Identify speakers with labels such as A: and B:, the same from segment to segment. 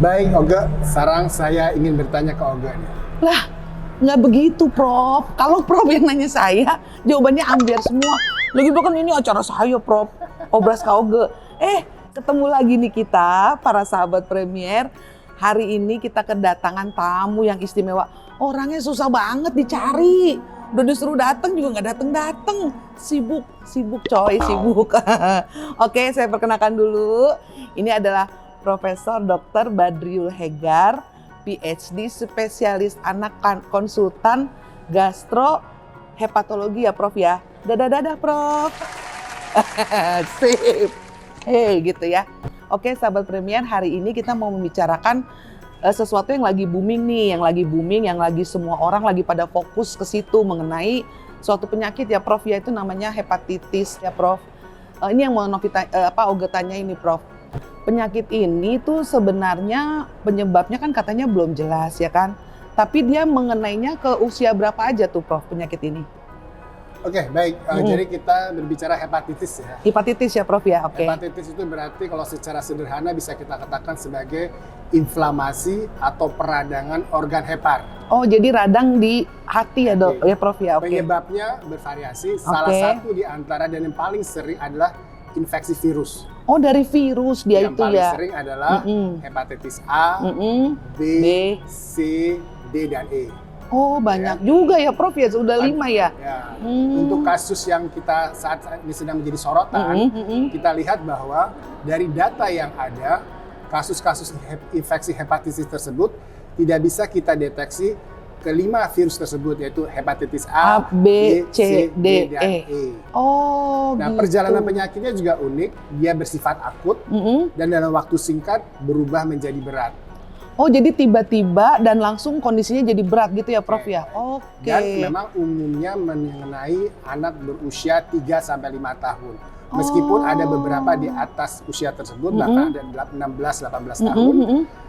A: Baik, Oga. Sekarang saya ingin bertanya ke Oga nih.
B: Lah, nggak begitu, Prof. Kalau Prof yang nanya saya, jawabannya ambiar semua. Lagi kan ini acara saya, Prof. Obras Kauge. Ketemu lagi nih kita, para sahabat Premier. Hari ini kita kedatangan tamu yang istimewa. Orangnya susah banget dicari. Udah disuruh datang juga nggak datang-datang. Sibuk coy, sibuk. Oke, saya perkenalkan dulu. Ini adalah Profesor Dr. Badriul Hegar, PhD, spesialis anak konsultan gastro hepatologi ya Prof ya. Dadah Prof. Sip. Gitu ya. Oke sahabat Premier, hari ini kita mau membicarakan sesuatu yang lagi booming nih, yang lagi semua orang lagi pada fokus ke situ mengenai suatu penyakit ya Prof ya, itu namanya hepatitis ya Prof. Ini yang mau Oga tanya ini Prof. Penyakit ini tuh sebenarnya penyebabnya kan katanya belum jelas ya kan. Tapi dia mengenainya ke usia berapa aja tuh Prof penyakit ini?
A: Oke, baik. Jadi kita berbicara hepatitis ya.
B: Hepatitis ya Prof ya, oke.
A: Hepatitis itu berarti kalau secara sederhana bisa kita katakan sebagai inflamasi atau peradangan organ hepar.
B: Oh, jadi radang di hati ya Dok, ya Prof ya, oke.
A: Penyebabnya bervariasi. Salah satu di antara dan yang paling sering adalah infeksi virus.
B: Oh, dari virus dia
A: yang
B: itu ya.
A: Yang paling sering adalah hepatitis A, B, C, D, dan E.
B: Oh, banyak juga ya Prof ya, sudah 5 ya?
A: Untuk kasus yang kita saat ini sedang menjadi sorotan, kita lihat bahwa dari data yang ada, kasus-kasus infeksi hepatitis tersebut tidak bisa kita deteksi kelima virus tersebut, yaitu hepatitis A, B, C, D, dan E.
B: Oh,
A: nah,
B: gitu.
A: Perjalanan penyakitnya juga unik, dia bersifat akut dan dalam waktu singkat berubah menjadi berat.
B: Oh, jadi tiba-tiba dan langsung kondisinya jadi berat gitu ya Prof ya? Oke.
A: Dan memang umumnya mengenai anak berusia 3-5 tahun. Meskipun ada beberapa di atas usia tersebut, bahkan ada 16-18 tahun,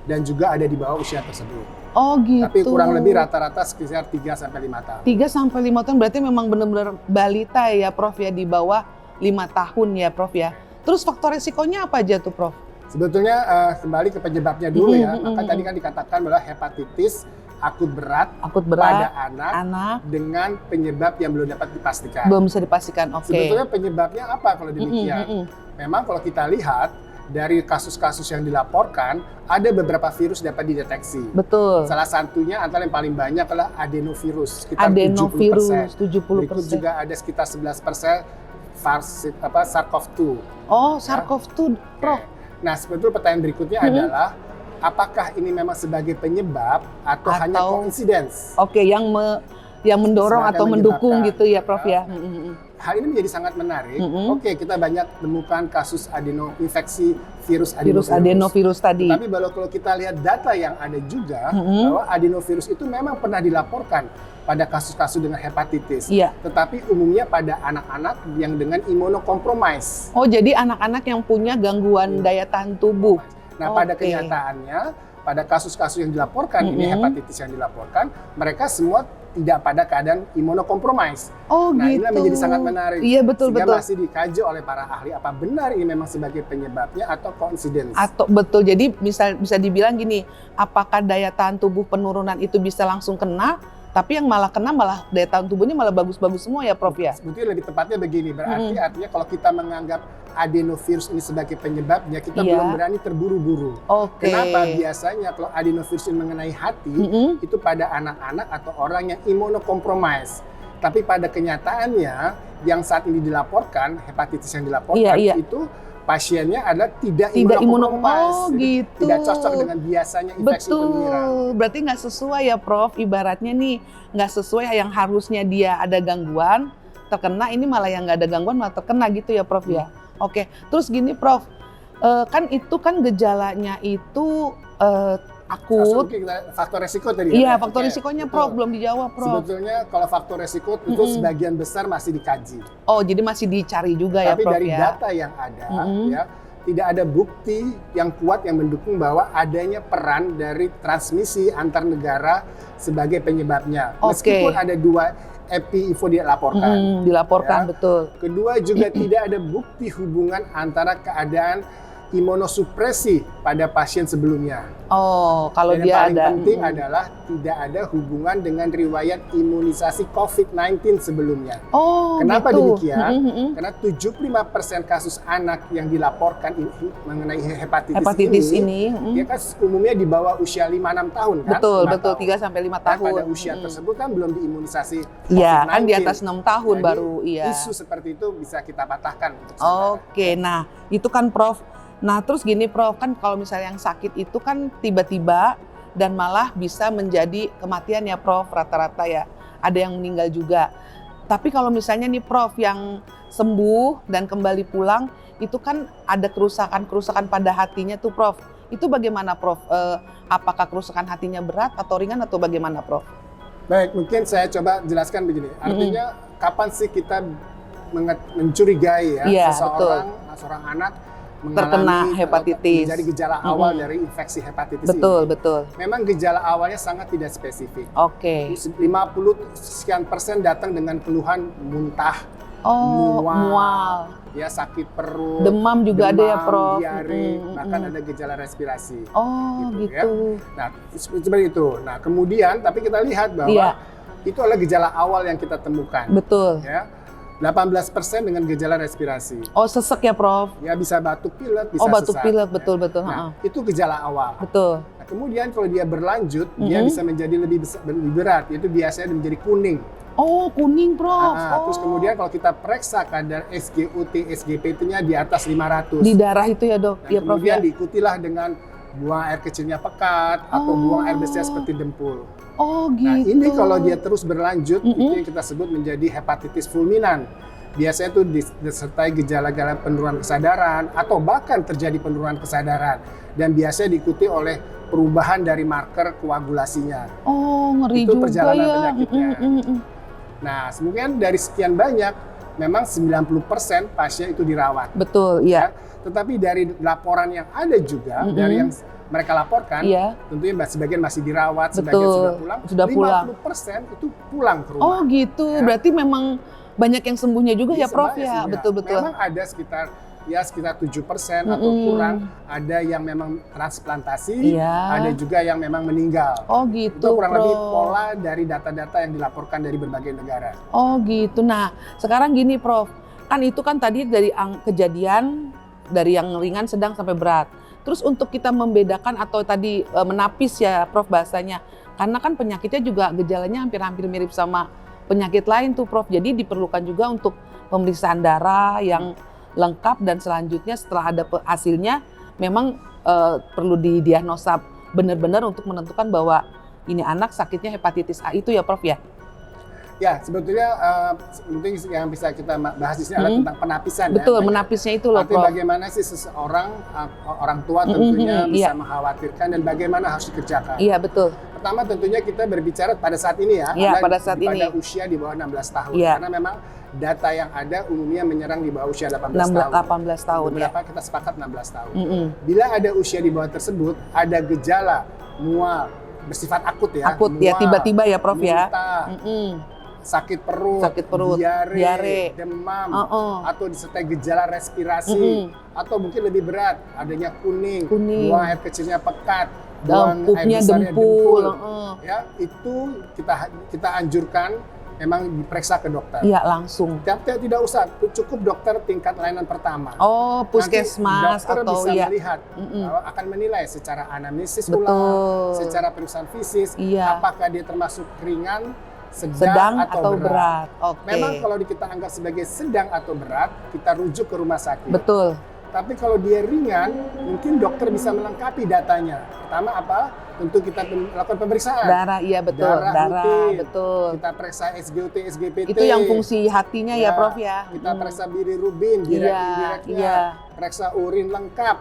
A: dan juga ada di bawah usia tersebut.
B: Oh gitu.
A: Tapi kurang lebih rata-rata sekitar 3-5 tahun.
B: 3-5 tahun berarti memang benar-benar balita ya Prof ya, di bawah 5 tahun ya Prof ya. Terus faktor resikonya apa aja tuh Prof?
A: Sebetulnya kembali ke penyebabnya dulu ya. Maka tadi kan dikatakan bahwa hepatitis akut berat pada anak dengan penyebab yang belum dapat dipastikan.
B: Belum bisa dipastikan, oke.
A: Sebetulnya penyebabnya apa kalau demikian? Memang kalau kita lihat dari kasus-kasus yang dilaporkan, ada beberapa virus dapat dideteksi.
B: Betul.
A: Salah satunya antara yang paling banyak adalah adenovirus, sekitar
B: adenovirus, 70%.
A: Berikut juga ada sekitar 11% SARS-CoV-2.
B: Oh, SARS-CoV-2, Prof.
A: Nah, sebetulnya pertanyaan berikutnya adalah apakah ini memang sebagai penyebab atau hanya coincidence? Oke,
B: yang mendorong atau mendukung gitu ya, Prof ya.
A: Hal ini menjadi sangat menarik. Oke, kita banyak menemukan kasus infeksi virus
B: adenovirus tadi.
A: Tapi kalau kita lihat data yang ada juga bahwa adenovirus itu memang pernah dilaporkan pada kasus-kasus dengan hepatitis.
B: Iya.
A: Tetapi umumnya pada anak-anak yang dengan imunokompromis.
B: Oh, jadi anak-anak yang punya gangguan daya tahan tubuh.
A: Nah, pada kenyataannya, pada kasus-kasus yang dilaporkan, ini hepatitis yang dilaporkan, mereka semua tidak pada keadaan imunokompromis.
B: Oh,
A: nah,
B: gitu.
A: Inilah menjadi sangat menarik.
B: Iya, betul.
A: Masih dikaji oleh para ahli apa benar ini memang sebagai penyebabnya atau coincidence.
B: Atau betul. Jadi bisa dibilang gini, apakah daya tahan tubuh penurunan itu bisa langsung kena? Tapi yang malah kena malah daya tahan tubuhnya malah bagus-bagus semua ya Prof ya?
A: Sebetulnya lebih tepatnya begini, berarti artinya kalau kita menganggap adenovirus ini sebagai penyebabnya, kita belum berani terburu-buru. Kenapa? Biasanya kalau adenovirus ini mengenai hati, itu pada anak-anak atau orang yang imunokompromis. Tapi pada kenyataannya, yang saat ini dilaporkan, hepatitis yang dilaporkan itu pasiennya adalah tidak imunokompromis.
B: Oh gitu.
A: Tidak cocok dengan biasanya infeksi penyerang.
B: Berarti nggak sesuai ya Prof, ibaratnya nih nggak sesuai yang harusnya dia ada gangguan, terkena ini malah yang nggak ada gangguan malah terkena gitu ya Prof ya. Oke, terus gini Prof, kan itu kan gejalanya itu akut.
A: Faktor resiko tadi.
B: Iya, faktor resikonya Prof, belum dijawab Prof.
A: Sebetulnya kalau faktor resiko itu sebagian besar masih dikaji.
B: Oh, jadi masih dicari juga ya Prof ya.
A: Tapi dari data yang ada ya, tidak ada bukti yang kuat yang mendukung bahwa adanya peran dari transmisi antar negara sebagai penyebabnya. Meskipun ada 2 epi-info dilaporkan.
B: Dilaporkan,
A: ya.
B: betul.
A: Kedua juga tidak ada bukti hubungan antara keadaan imunosupresi pada pasien sebelumnya.
B: Oh, kalau
A: Dan
B: dia
A: yang paling
B: ada
A: penting adalah tidak ada hubungan dengan riwayat imunisasi COVID-19 sebelumnya.
B: Oh,
A: Kenapa
B: gitu.
A: demikian? Karena 75% kasus anak yang dilaporkan mengenai hepatitis ini dia kan umumnya di bawah usia 5-6 tahun kan?
B: Betul,
A: 3
B: sampai 5 tahun.
A: pada usia tersebut kan belum diimunisasi COVID-19.
B: Iya, kan di atas 6 tahun.
A: Jadi,
B: baru, iya.
A: Isu seperti itu bisa kita patahkan.
B: Oke, nah itu kan Prof. Nah terus gini Prof, kan kalau misalnya yang sakit itu kan tiba-tiba dan malah bisa menjadi kematian ya Prof, rata-rata ya. Ada yang meninggal juga. Tapi kalau misalnya nih Prof yang sembuh dan kembali pulang, itu kan ada kerusakan-kerusakan pada hatinya tuh Prof. Itu bagaimana Prof? Apakah kerusakan hatinya berat atau ringan atau bagaimana Prof?
A: Baik, mungkin saya coba jelaskan begini. Artinya kapan sih kita mencurigai ya seorang anak
B: terkena hepatitis.
A: Jadi gejala awal dari infeksi hepatitis ini.
B: Betul.
A: Memang gejala awalnya sangat tidak spesifik.
B: Oke.
A: 50 sekian persen datang dengan keluhan muntah,
B: mual.
A: Ya sakit perut,
B: demam juga ada ya Prof.
A: Diare, bahkan ada gejala respirasi.
B: Oh gitu.
A: Ya. Nah seperti itu. Nah kemudian tapi kita lihat bahwa itu adalah gejala awal yang kita temukan.
B: Betul.
A: Ya. 18% dengan gejala respirasi.
B: Oh sesek ya Prof?
A: Ya bisa batuk pilek, bisa
B: batuk
A: sesak.
B: pilek, betul.
A: Nah, itu gejala awal.
B: Betul.
A: Nah, kemudian kalau dia berlanjut, dia bisa menjadi lebih berat, itu biasanya menjadi kuning.
B: Oh kuning Prof.
A: Terus kemudian kalau kita periksa kadar SGOT, SGPT-nya di atas 500.
B: Di darah itu ya dok?
A: Ya, kemudian diikutilah dengan buang air kecilnya pekat atau buang air besar seperti dempul.
B: Oh gitu.
A: Nah ini kalau dia terus berlanjut, itu yang kita sebut menjadi hepatitis fulminan. Biasanya itu disertai gejala-gejala penurunan kesadaran atau bahkan terjadi penurunan kesadaran. Dan biasanya diikuti oleh perubahan dari marker koagulasinya.
B: Oh ngeri
A: itu
B: juga
A: perjalanan
B: ya.
A: penyakitnya. Nah kemudian dari sekian banyak, memang 90% pasien itu dirawat.
B: Betul, iya.
A: Tetapi dari laporan yang ada juga, dari yang mereka laporkan, tentunya sebagian masih dirawat, sebagian sudah pulang. 50% itu pulang ke rumah.
B: Oh gitu, berarti memang banyak yang sembuhnya juga ya Prof ya? Betul.
A: Memang ada sekitar 7% atau kurang, ada yang memang transplantasi, ada juga yang memang meninggal.
B: Oh gitu,
A: itu kurang lebih pola dari data-data yang dilaporkan dari berbagai negara.
B: Oh gitu, nah sekarang gini Prof, kan itu kan tadi dari kejadian dari yang ringan, sedang sampai berat. Terus untuk kita membedakan atau tadi menapis ya Prof bahasanya, karena kan penyakitnya juga gejalanya hampir-hampir mirip sama penyakit lain tuh Prof. Jadi diperlukan juga untuk pemeriksaan darah yang lengkap dan selanjutnya setelah ada hasilnya memang perlu didiagnosa benar-benar untuk menentukan bahwa ini anak sakitnya hepatitis A itu ya Prof ya?
A: Ya, sebetulnya penting yang bisa kita bahas di sini adalah tentang penapisan.
B: Betul, menapisnya itu loh Prof.
A: Bagaimana sih seseorang, orang tua tentunya bisa mengkhawatirkan dan bagaimana harus dikerjakan.
B: Iya, betul.
A: Pertama tentunya kita berbicara pada saat ini ya,
B: pada saat ini.
A: Pada usia di bawah 16 tahun. Karena memang data yang ada umumnya menyerang di bawah usia 18 tahun. Beberapa kita sepakat 16 tahun. Bila ada usia di bawah tersebut, ada gejala mual, bersifat akut ya.
B: Akut ya, tiba-tiba ya Prof ya.
A: Sakit perut, diare, demam, atau disertai gejala respirasi, atau mungkin lebih berat, adanya kuning. Buang air kecilnya pekat, buang air besarnya dempul. Ya, itu kita anjurkan memang diperiksa ke dokter.
B: Iya, langsung.
A: Tidak usah, cukup dokter tingkat layanan pertama.
B: Oh, puskesmas
A: dokter
B: atau
A: bisa melihat, akan menilai secara anamnesis secara pemeriksaan fisik, apakah dia termasuk ringan, sedang atau berat. Memang kalau kita anggap sebagai sedang atau berat, kita rujuk ke rumah sakit.
B: Betul.
A: Tapi kalau dia ringan, mungkin dokter bisa melengkapi datanya. Pertama apa? Tentu kita melakukan pemeriksaan.
B: Darah, iya betul. Darah
A: rutin.
B: Betul.
A: Kita periksa SGOT, SGPT.
B: Itu yang fungsi hatinya ya Prof ya.
A: Kita periksa bilirubin, indireknya. Periksa urin lengkap.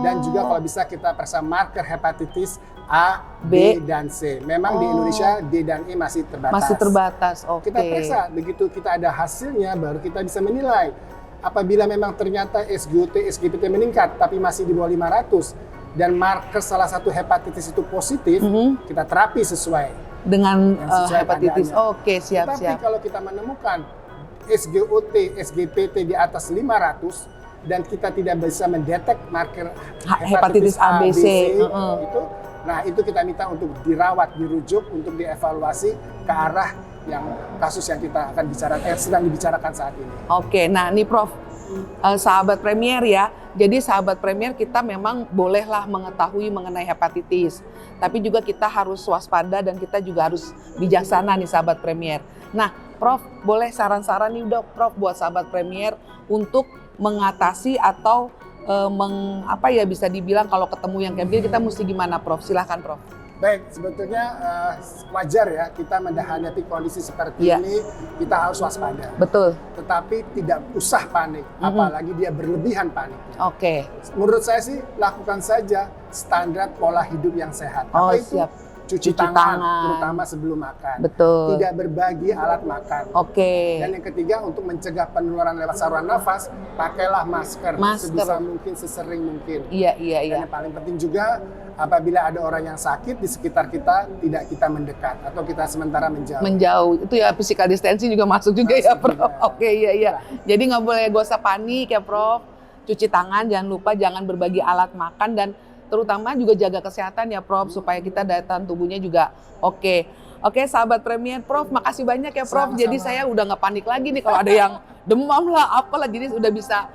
A: Dan juga kalau bisa kita periksa marker hepatitis A, B, dan C. Memang di Indonesia D dan E masih terbatas.
B: Masih terbatas,
A: Kita periksa, begitu kita ada hasilnya baru kita bisa menilai. Apabila memang ternyata SGOT, SGPT meningkat tapi masih di bawah 500 dan marker salah satu hepatitis itu positif, kita terapi sesuai
B: dengan hepatitis. Siap.
A: Tapi kalau kita menemukan SGOT, SGPT di atas 500, dan kita tidak bisa mendetek marker
B: hepatitis A, B, C,
A: itu, nah itu kita minta untuk dirawat, dirujuk, untuk dievaluasi ke arah yang kasus yang kita akan bicarakan, sedang dibicarakan saat ini.
B: Oke, nah nih Prof, sahabat Premier ya, jadi sahabat Premier kita memang bolehlah mengetahui mengenai hepatitis, tapi juga kita harus waspada dan kita juga harus bijaksana nih sahabat Premier. Nah Prof, boleh saran-saran nih udah Prof buat sahabat Premier untuk mengatasi atau apa ya bisa dibilang kalau ketemu yang kayak begini kita mesti gimana Prof? Silahkan Prof.
A: Baik, sebetulnya wajar ya kita menghadapi kondisi seperti ini, kita harus waspada.
B: Betul.
A: Tetapi tidak usah panik, apalagi dia berlebihan panik.
B: Oke.
A: Menurut saya sih lakukan saja standar pola hidup yang sehat.
B: Oh,
A: apa itu?
B: siap.
A: Cuci tangan, terutama sebelum makan.
B: Betul.
A: Tidak berbagi alat makan.
B: Oke.
A: Dan yang ketiga, untuk mencegah penularan lewat saluran nafas, pakailah masker. Sebisa mungkin, sesering mungkin.
B: Iya.
A: Dan yang paling penting juga, apabila ada orang yang sakit di sekitar kita, tidak kita mendekat atau kita sementara menjauh.
B: Menjauh, itu ya physical distancing juga masuk juga ya Prof. Oke, iya. Jadi nggak boleh gak usah panik ya Prof. Cuci tangan, jangan lupa jangan berbagi alat makan dan terutama juga jaga kesehatan ya Prof, supaya kita daya tahan tubuhnya juga oke. Oke sahabat Premier, Prof makasih banyak ya Prof. Sama-sama. Jadi saya udah nggak panik lagi nih kalau ada yang demam lah apalah, jadi udah bisa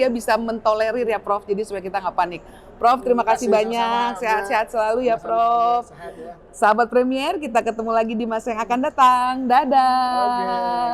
B: bisa mentolerir ya Prof, jadi supaya kita nggak panik. Prof terima kasih banyak, sehat-sehat selalu ya Prof. Sehat, ya. Sahabat Premier, kita ketemu lagi di masa yang akan datang. Dadah.